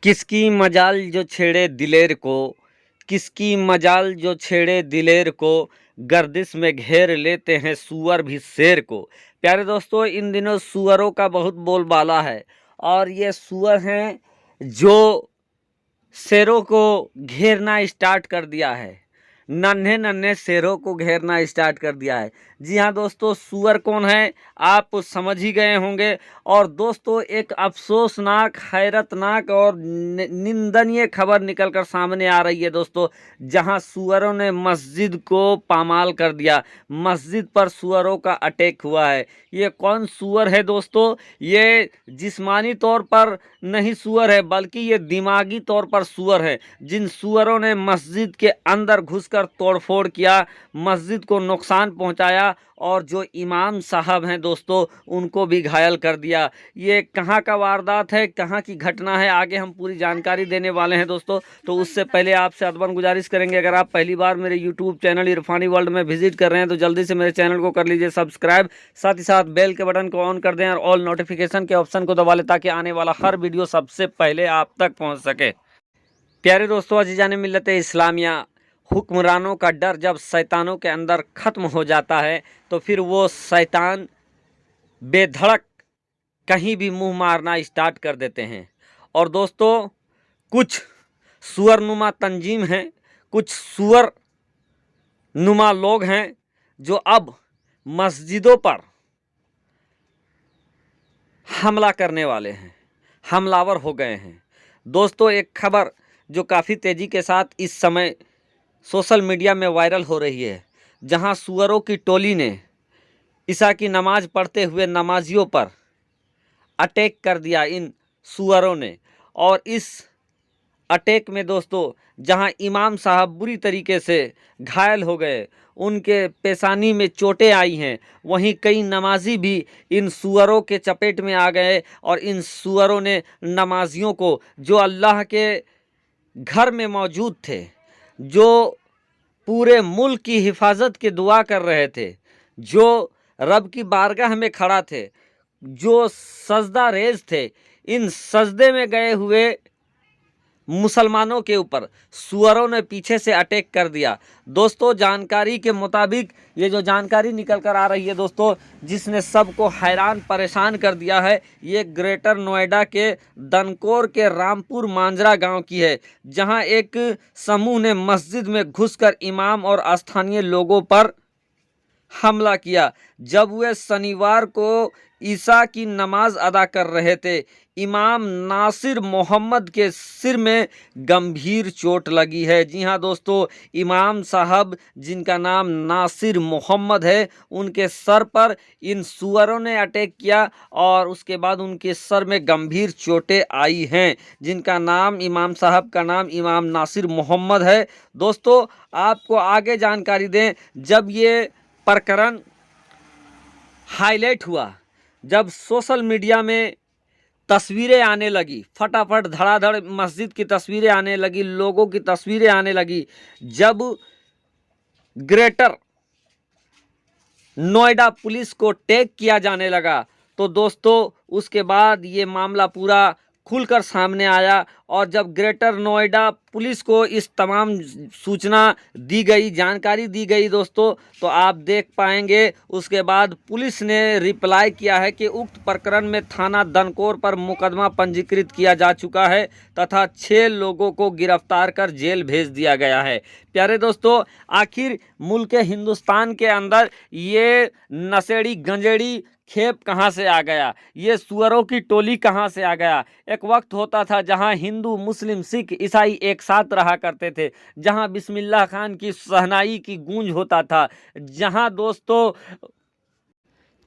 किसकी मजाल जो छेड़े दिलेर को, किसकी मजाल जो छेड़े दिलेर को, गर्दिश में घेर लेते हैं सूअर भी शेर को। प्यारे दोस्तों, इन दिनों सूअरों का बहुत बोलबाला है और ये सूअर हैं जो शेरों को घेरना स्टार्ट कर दिया है। नन्हे नन्हे शेरों को घेरना स्टार्ट कर दिया है। जी हाँ दोस्तों, सूअर कौन है आप समझ ही गए होंगे। और दोस्तों, एक अफसोसनाक, हैरतनाक और निंदनीय खबर निकलकर सामने आ रही है दोस्तों, जहां सूअरों ने मस्जिद को पामाल कर दिया। मस्जिद पर सूअरों का अटैक हुआ है। ये कौन सूअर है दोस्तों? ये जिस्मानी तौर पर नहीं सूअर है, बल्कि ये दिमागी तौर पर सूअर है। जिन सूअरों ने मस्जिद के अंदर घुसकर तोड़फोड़ किया, मस्जिद को नुकसान पहुंचाया और जो इमाम साहब हैं दोस्तों, उनको भी घायल कर दिया। ये कहाँ का वारदात है, कहाँ की घटना है, आगे हम पूरी जानकारी देने वाले हैं दोस्तों। तो उससे पहले आपसे अदबन गुजारिश करेंगे, अगर आप पहली बार मेरे यूट्यूब चैनल इरफानी वर्ल्ड में विजिट कर रहे हैं तो जल्दी से मेरे चैनल को कर लीजिए सब्सक्राइब, साथ ही साथ बेल के बटन को ऑन कर दें और ऑल नोटिफिकेशन के ऑप्शन को दबा लें ताकि आने वाला हर वीडियो सबसे पहले आप तक पहुँच सके। प्यारे दोस्तों, अजीजान मिल्लत इस्लामिया, हुक्मरानों का डर जब शैतानों के अंदर ख़त्म हो जाता है तो फिर वो शैतान बेधड़क कहीं भी मुंह मारना स्टार्ट कर देते हैं। और दोस्तों, कुछ सुअरनुमा तंजीम हैं, कुछ सुअर नुमा लोग हैं जो अब मस्जिदों पर हमला करने वाले हैं, हमलावर हो गए हैं। दोस्तों, एक खबर जो काफ़ी तेज़ी के साथ इस समय सोशल मीडिया में वायरल हो रही है, जहां सूअरों की टोली ने ईशा की नमाज पढ़ते हुए नमाजियों पर अटैक कर दिया इन सूअरों ने। और इस अटैक में दोस्तों, जहां इमाम साहब बुरी तरीके से घायल हो गए, उनके पेशानी में चोटें आई हैं, वहीं कई नमाजी भी इन सूअरों के चपेट में आ गए और इन सूअरों ने नमाजियों को, जो अल्लाह के घर में मौजूद थे, जो पूरे मुल्क की हिफाजत की दुआ कर रहे थे, जो रब की बारगाह में खड़ा थे, जो सजदा रेज थे, इन सजदे में गए हुए मुसलमानों के ऊपर सूअरों ने पीछे से अटैक कर दिया। दोस्तों, जानकारी के मुताबिक ये जो जानकारी निकल कर आ रही है दोस्तों, जिसने सबको हैरान परेशान कर दिया है, ये ग्रेटर नोएडा के दनकोर के रामपुर मांजरा गांव की है, जहां एक समूह ने मस्जिद में घुसकर इमाम और स्थानीय लोगों पर हमला किया। जब वे शनिवार को ईशा की नमाज अदा कर रहे थे, इमाम नासिर मोहम्मद के सिर में गंभीर चोट लगी है। जी हाँ दोस्तों, इमाम साहब जिनका नाम नासिर मोहम्मद है, उनके सर पर इन सूअरों ने अटैक किया और उसके बाद उनके सर में गंभीर चोटें आई हैं। जिनका नाम, इमाम साहब का नाम इमाम नासिर मोहम्मद है। दोस्तों, आपको आगे जानकारी दें, जब ये प्रकरण हाईलाइट हुआ, जब सोशल मीडिया में तस्वीरें आने लगी, फटाफट धड़ाधड़ मस्जिद की तस्वीरें आने लगी, लोगों की तस्वीरें आने लगी, जब ग्रेटर नोएडा पुलिस को टैग किया जाने लगा, तो दोस्तों उसके बाद ये मामला पूरा खुलकर सामने आया। और जब ग्रेटर नोएडा पुलिस को इस तमाम सूचना दी गई, जानकारी दी गई दोस्तों, तो आप देख पाएंगे उसके बाद पुलिस ने रिप्लाई किया है कि उक्त प्रकरण में थाना दनकोर पर मुकदमा पंजीकृत किया जा चुका है तथा 6 लोगों को गिरफ्तार कर जेल भेज दिया गया है। प्यारे दोस्तों, आखिर मुल्क हिंदुस्तान के अंदर ये नशेड़ी गंजेड़ी खेप कहाँ से आ गया, ये सुअरों की टोली कहाँ से आ गया। एक वक्त होता था जहाँ हिंदू, मुस्लिम, सिख, ईसाई एक साथ रहा करते थे, जहाँ बिस्मिल्लाह खान की शहनाई की गूंज होता था, जहाँ दोस्तों,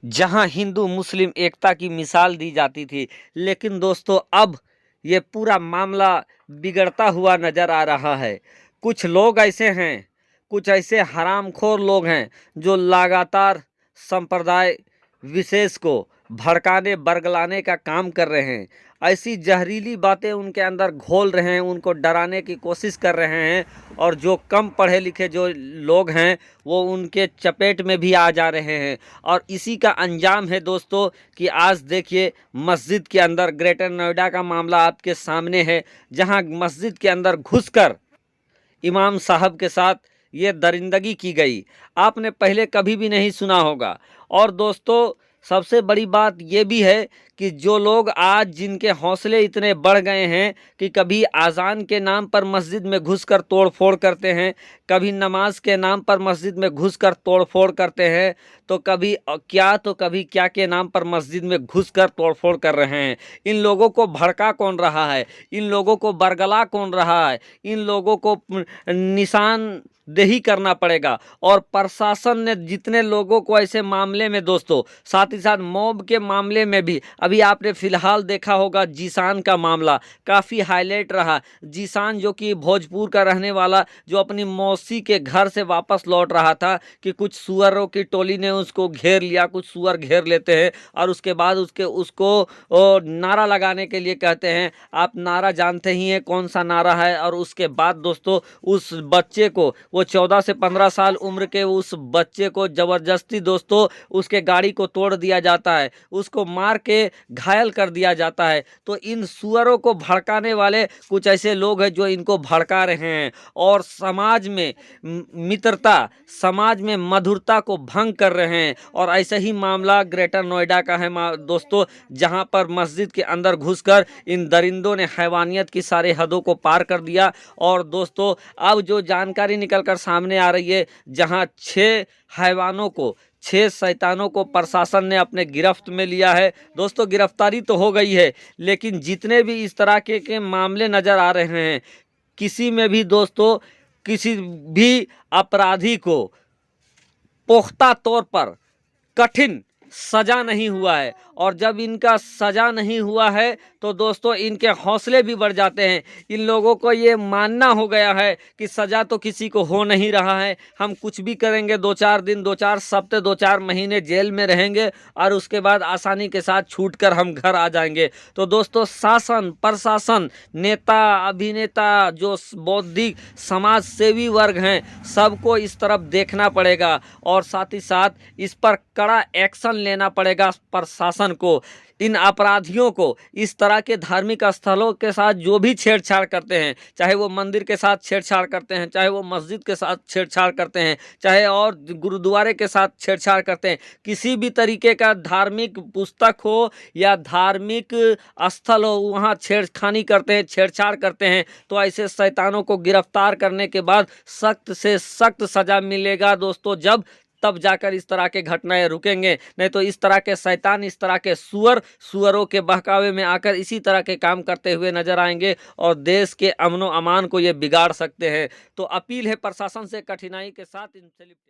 जहाँ हिंदू मुस्लिम एकता की मिसाल दी जाती थी। लेकिन दोस्तों, अब ये पूरा मामला बिगड़ता हुआ नज़र आ रहा है। कुछ लोग ऐसे हैं, कुछ ऐसे हरामखोर लोग हैं जो लगातार संप्रदाय विशेष को भड़काने, बरगलाने का काम कर रहे हैं। ऐसी जहरीली बातें उनके अंदर घोल रहे हैं, उनको डराने की कोशिश कर रहे हैं, और जो कम पढ़े लिखे जो लोग हैं वो उनके चपेट में भी आ जा रहे हैं। और इसी का अंजाम है दोस्तों कि आज देखिए मस्जिद के अंदर, ग्रेटर नोएडा का मामला आपके सामने है, जहां मस्जिद के अंदर घुसकर इमाम साहब के साथ ये दरिंदगी की गई। आपने पहले कभी भी नहीं सुना होगा। और दोस्तों सबसे बड़ी बात ये भी है कि जो लोग आज जिनके हौसले इतने बढ़ गए हैं कि कभी आज़ान के नाम पर मस्जिद में घुसकर तोड़ फोड़ करते हैं, कभी नमाज के नाम पर मस्जिद में घुसकर तोड़ फोड़ करते हैं, तो कभी क्या के नाम पर मस्जिद में घुसकर तोड़ फोड़ कर रहे हैं। इन लोगों को भड़का कौन रहा है? इन लोगों को बरगला कौन रहा है? इन लोगों को निशानदेही करना पड़ेगा। और प्रशासन ने जितने लोगों को ऐसे मामले में दोस्तों, साथ ही साथ मॉब के मामले में भी, अभी आपने फिलहाल देखा होगा जीशान का मामला काफ़ी हाईलाइट रहा। जीशान जो कि भोजपुर का रहने वाला, जो अपनी मौसी के घर से वापस लौट रहा था कि कुछ सुअरों की टोली ने उसको घेर लिया, कुछ सुअर घेर लेते हैं और उसके बाद उसको नारा लगाने के लिए कहते हैं। आप नारा जानते ही हैं कौन सा नारा है। और उसके बाद दोस्तों उस बच्चे को, वो 14 से 15 साल उम्र के उस बच्चे को ज़बरदस्ती दोस्तों उसके गाड़ी को तोड़ दिया जाता है, उसको मार के घायल कर दिया जाता है। तो इन सुअरों को भड़काने वाले कुछ ऐसे लोग हैं जो इनको भड़का रहे हैं और समाज में मित्रता, समाज में मधुरता को भंग कर रहे हैं। और ऐसा ही मामला ग्रेटर नोएडा का है दोस्तों, जहां पर मस्जिद के अंदर घुसकर इन दरिंदों ने हैवानियत की सारे हदों को पार कर दिया। और दोस्तों अब जो जानकारी निकलकर सामने आ रही है, जहां 6 हैवानों को, 6 शैतानों को प्रशासन ने अपने गिरफ्त में लिया है। दोस्तों गिरफ्तारी तो हो गई है, लेकिन जितने भी इस तरह के मामले नज़र आ रहे हैं, किसी में भी दोस्तों किसी भी अपराधी को पुख्ता तौर पर कठिन सजा नहीं हुआ है। और जब इनका सजा नहीं हुआ है तो दोस्तों इनके हौसले भी बढ़ जाते हैं। इन लोगों को ये मानना हो गया है कि सजा तो किसी को हो नहीं रहा है, हम कुछ भी करेंगे, 2-4 दिन, 2-4 हफ्ते, 2-4 महीने जेल में रहेंगे और उसके बाद आसानी के साथ छूटकर हम घर आ जाएंगे। तो दोस्तों शासन, प्रशासन, नेता, अभिनेता, जो बौद्धिक समाज सेवी वर्ग हैं, सबको इस तरफ देखना पड़ेगा और साथ ही साथ इस पर कड़ा एक्शन लेना पड़ेगा प्रशासन को। इन अपराधियों को, इस तरह के धार्मिक स्थलों के साथ जो भी छेड़छाड़ करते हैं, चाहे वो मंदिर के साथ छेड़छाड़ करते हैं, चाहे वो मस्जिद के साथ छेड़छाड़ करते हैं, चाहे और गुरुद्वारे के साथ छेड़छाड़ करते हैं, किसी भी तरीके का धार्मिक पुस्तक हो या धार्मिक स्थल हो, वहाँ छेड़खानी करते हैं, छेड़छाड़ करते हैं, तो ऐसे शैतानों को गिरफ्तार करने के बाद सख्त से सख्त सजा मिलेगा दोस्तों। तब जाकर इस तरह के घटनाएं रुकेंगे, नहीं तो इस तरह के शैतान, इस तरह के सुअरों के बहकावे में आकर इसी तरह के काम करते हुए नजर आएंगे और देश के अमनो अमान को ये बिगाड़ सकते हैं। तो अपील है प्रशासन से कठिनाई के साथ इनसे